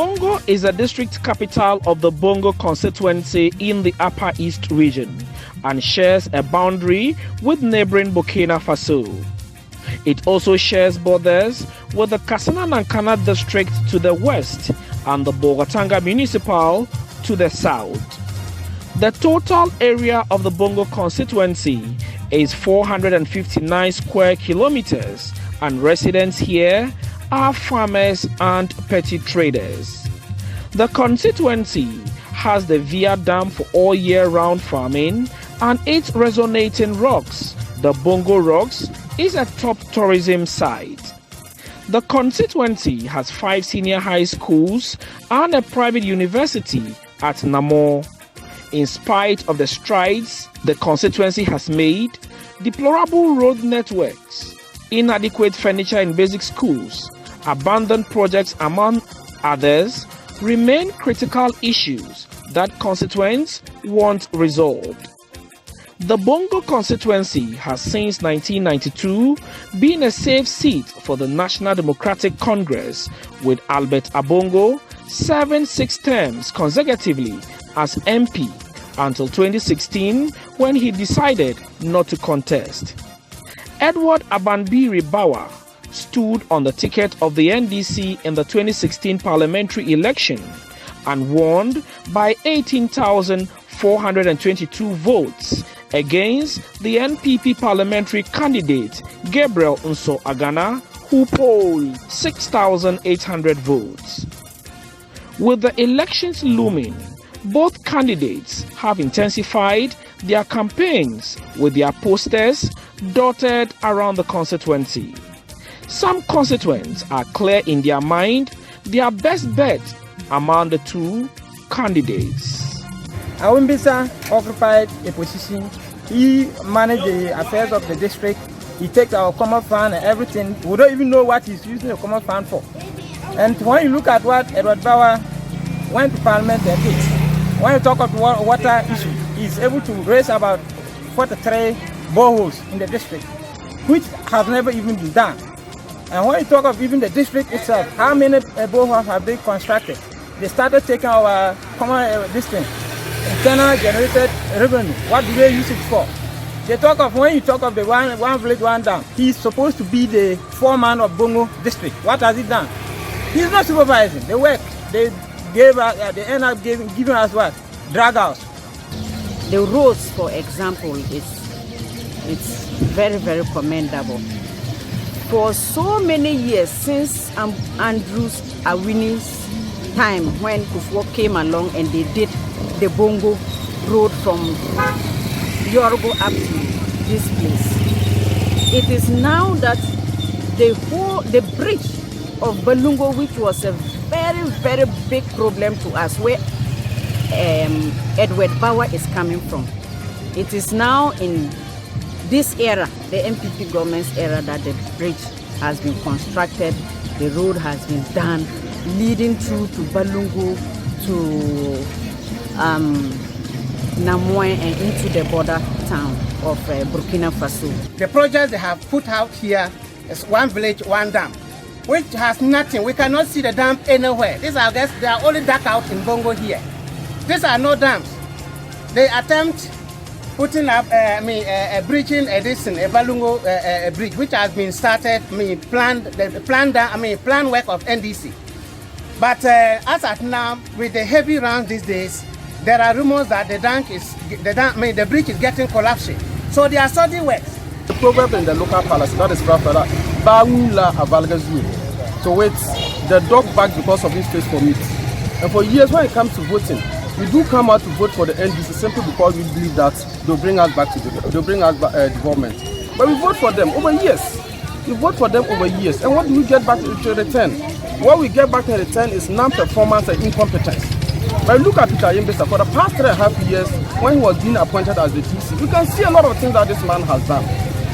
Bongo is the district capital of the Bongo constituency in the Upper East region and shares a boundary with neighboring Burkina Faso. It also shares borders with the Kassina Nankana district to the west and the Bogatanga municipal to the south. The total area of the Bongo constituency is 459 square kilometers, and residents here are farmers and petty traders. The constituency has the Via Dam for all year-round farming and its resonating rocks, the Bongo Rocks, is a top tourism site. The constituency has 5 senior high schools and a private university at Namor. In spite of the strides the constituency has made, deplorable road networks, inadequate furniture in basic schools, abandoned projects among others, remain critical issues that constituents want resolved. The Bongo constituency has since 1992 been a safe seat for the National Democratic Congress, with Albert Abongo serving 6 terms consecutively as MP until 2016, when he decided not to contest. Edward Abanbiri Bawa stood on the ticket of the NDC in the 2016 parliamentary election and won by 18,422 votes against the NPP parliamentary candidate Gabriel Nso Agana, who polled 6,800 votes. With the elections looming, both candidates have intensified their campaigns with their posters dotted around the constituency. Some constituents are clear in their mind their best bet among the 2 candidates. Awimbisa occupied a position. He managed the affairs of the district. He takes our common fund and everything. We don't even know what he's using the common fund for. And when you look at what Edward Bawa went to Parliament and did, when you talk of water issue, he's able to raise about 43 boreholes in the district, which has never even been done. And when you talk of even the district itself, how many boreholes have they constructed? They started taking our common internal generated revenue. What do they use it for? They talk of, when you talk of the one village, one dam, he's supposed to be the foreman of Bongo district. What has he done? He's not supervising the work. They end up giving us what? Drag house. The roads, for example, it's very, very commendable. For so many years, since Andrews Awini's time, when Kufuor came along and they did the Bongo road from Yorgo up to this place, it is now that the bridge of Balungo, which was a very, very big problem to us, where Edward Bawa is coming from. It is now in this era, the MPP government's era, that the bridge has been constructed, the road has been done, leading through to Balungo, to Namoy, and into the border town of Burkina Faso. The project they have put out here is one village, one dam, which has nothing. We cannot see the dam anywhere. These are they are only dug out in Bongo here. These are no dams. They attempt putting up a bridging addition, a Balungo bridge, which has been started, planned work of NDC. But as at now, with the heavy rain these days, there are rumors that the bridge is getting collapsing. So they are starting works. The proverb in the local palace, that is Frafara, Bawula Avalgazu. So it's the dog back because of his taste for meat. And for years, when it comes to voting, we do come out to vote for the NDC simply because we believe that they'll bring us back to development. But we vote for them over years. We vote for them over years. And what do we get back to return? What we get back in return is non-performance and incompetence. But look at Peter Yembesa, for the past 3.5 years, when he was being appointed as the DCE, we can see a lot of things that this man has done.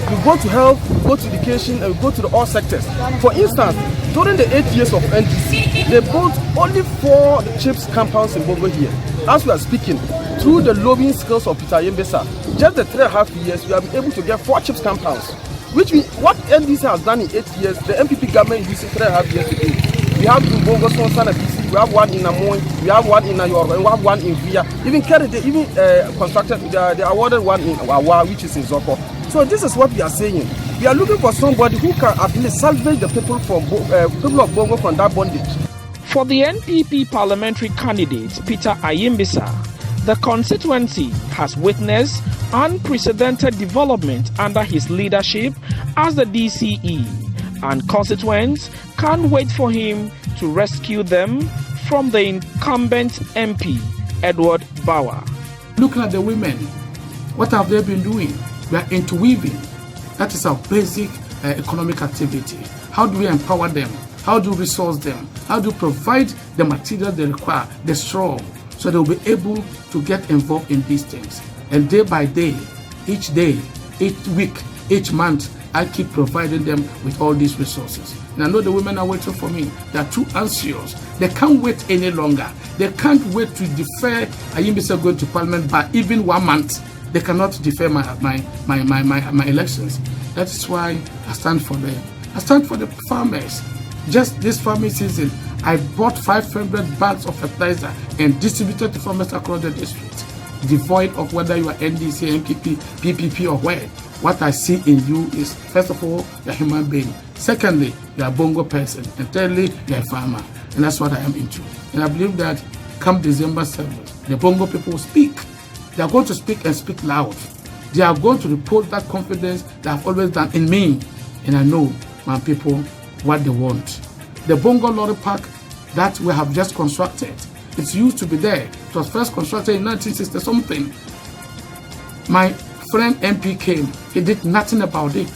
We go to health, we go to education, and we go to all sectors. For instance, during the 8 years of NDC, they built only 4 chips compounds in Bongo here. As we are speaking, through the lobbying skills of Peter Yembesa, just the 3.5 years, we have been able to get 4 chips compounds. Which means what NDC has done in 8 years, the MPP government is using 3.5 years to do. We have to Bongo Sonsan and DCE we have one in Amoy, we have one in Nayorga, and we have one in Via. Even Kerry, they even constructed, they awarded one in Bawa, which is in Zoko. So this is what we are saying. We are looking for somebody who can at least salvage the people from people of Bongo from that bondage. For the NPP parliamentary candidate Peter Ayimbisa, the constituency has witnessed unprecedented development under his leadership as the DCE, and constituents can't wait for him to rescue them from the incumbent MP, Edward Bawa. Looking at the women, what have they been doing? We are interweaving. That is our basic economic activity. How do we empower them? How do we resource them? How do we provide the material they require, the straw, so they will be able to get involved in these things? And day by day, each week, each month, I keep providing them with all these resources. And I know the women are waiting for me. They are too anxious. They can't wait any longer. They can't wait to defer Ayimbisa going to Parliament by even 1 month. They cannot defer my elections. That is why I stand for them. I stand for the farmers. Just this farming season, I bought 500 bags of fertilizer and distributed to farmers across the district, devoid of whether you are NDC, MPP, PPP, or where. What I see in you is, first of all, you're a human being. Secondly, you're a Bongo person. And thirdly, you're a farmer. And that's what I am into. And I believe that come December 7th, the Bongo people will speak. They are going to speak and speak loud. They are going to repose that confidence they have always done in me. And I know, my people, what they want. The Bongo Lorry Park that we have just constructed, it's used to be there. It was first constructed in 1960-something. My friend MP came. He did nothing about it.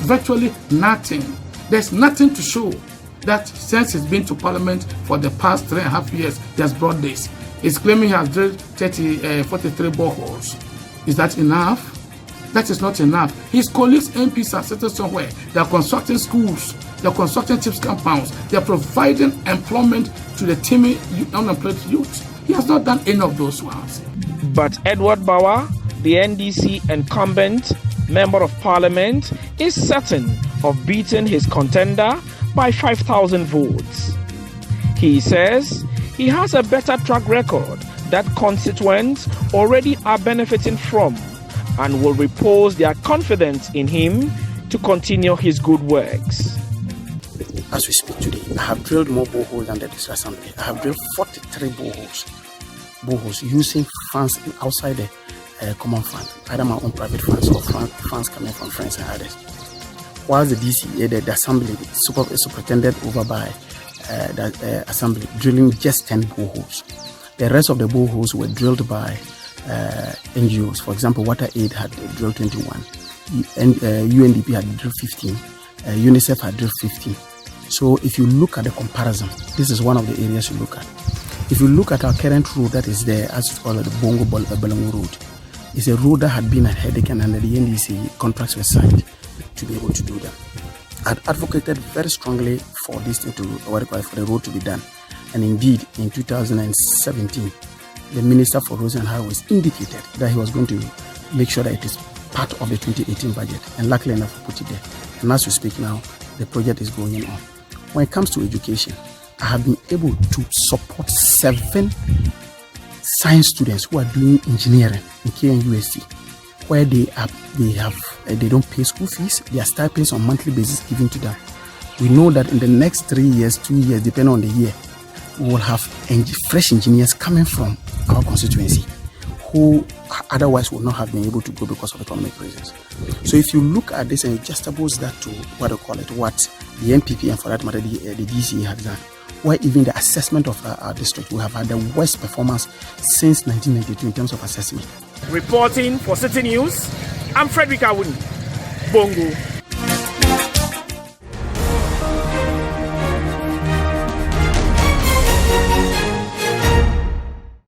Virtually nothing. There's nothing to show that since he's been to Parliament for the past 3.5 years, he has brought this. He's claiming he has drilled 43 boreholes. Is that enough? That is not enough. His colleagues, MPs, are sitting somewhere. They are constructing schools. They are constructing TIPS compounds. They are providing employment to the teeming unemployed youth. He has not done any of those ones. But Edward Bawa, the NDC incumbent member of parliament, is certain of beating his contender by 5,000 votes. He says he has a better track record that constituents already are benefiting from and will repose their confidence in him to continue his good works. As we speak today, I have drilled more boreholes than the District Assembly. I have drilled 43 boreholes using funds outside the common fund, either my own private funds or funds coming from friends and others. While the DCE, the Assembly, superintended over by the Assembly, drilling just 10 boreholes. The rest of the boreholes were drilled by NGOs. For example, Water Aid had drilled 21, UNDP had drilled 15, UNICEF had drilled 15. So if you look at the comparison, this is one of the areas you look at. If you look at our current road that is there, as it's called the Bongo Balongo Road, it's a road that had been a headache, and under the NDC contracts were signed to be able to do that. I advocated very strongly for this thing for the road to be done. And indeed, in 2017, the Minister for Roads and Highways indicated that he was going to make sure that it is part of the 2018 budget. And luckily enough, we put it there. And as we speak now, the project is going on. When it comes to education, I have been able to support 7 science students who are doing engineering in KNUST, where they don't pay school fees. Their stipends on monthly basis given to them. We know that in the next 3 years, 2 years, depending on the year, we will have fresh engineers coming from our constituency who otherwise would not have been able to go because of economic reasons. So if you look at this and you juxtapose that to what the NPP and for that matter the DCE has done, where even the assessment of our district, we have had the worst performance since 1992 in terms of assessment. Reporting for Citi News, I'm Frederick Awuni, Bongo.